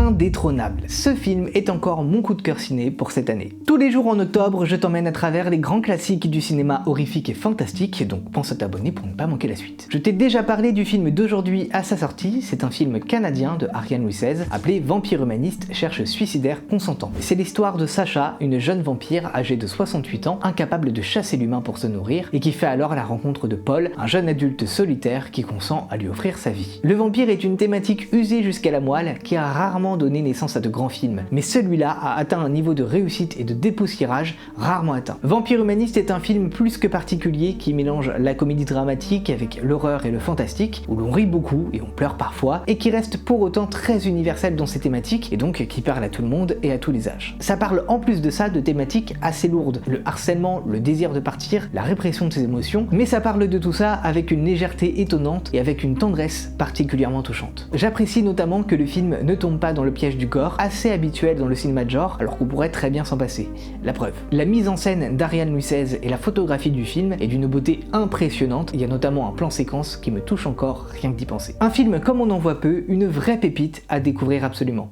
Indétrônable. Ce film est encore mon coup de cœur ciné pour cette année. Tous les jours en octobre, je t'emmène à travers les grands classiques du cinéma horrifique et fantastique, donc pense à t'abonner pour ne pas manquer la suite. Je t'ai déjà parlé du film d'aujourd'hui à sa sortie, c'est un film canadien de Ariane Louis XVI, appelé Vampire humaniste cherche suicidaire consentant. C'est l'histoire de Sacha, une jeune vampire âgée de 68 ans, incapable de chasser l'humain pour se nourrir, et qui fait alors la rencontre de Paul, un jeune adulte solitaire qui consent à lui offrir sa vie. Le vampire est une thématique usée jusqu'à la moelle, qui a rarement donné naissance à de grands films, mais celui-là a atteint un niveau de réussite et de dépoussiérage rarement atteint. Vampire humaniste est un film plus que particulier qui mélange la comédie dramatique avec l'horreur et le fantastique, où l'on rit beaucoup et on pleure parfois, et qui reste pour autant très universel dans ses thématiques, et donc qui parle à tout le monde et à tous les âges. Ça parle en plus de ça de thématiques assez lourdes, le harcèlement, le désir de partir, la répression de ses émotions, mais ça parle de tout ça avec une légèreté étonnante et avec une tendresse particulièrement touchante. J'apprécie notamment que le film ne tombe pas dans le piège du gore, assez habituel dans le cinéma de genre, alors qu'on pourrait très bien s'en passer. La preuve. La mise en scène d'Ariane Louis XVI et la photographie du film est d'une beauté impressionnante, il y a notamment un plan séquence qui me touche encore rien que d'y penser. Un film comme on en voit peu, une vraie pépite à découvrir absolument.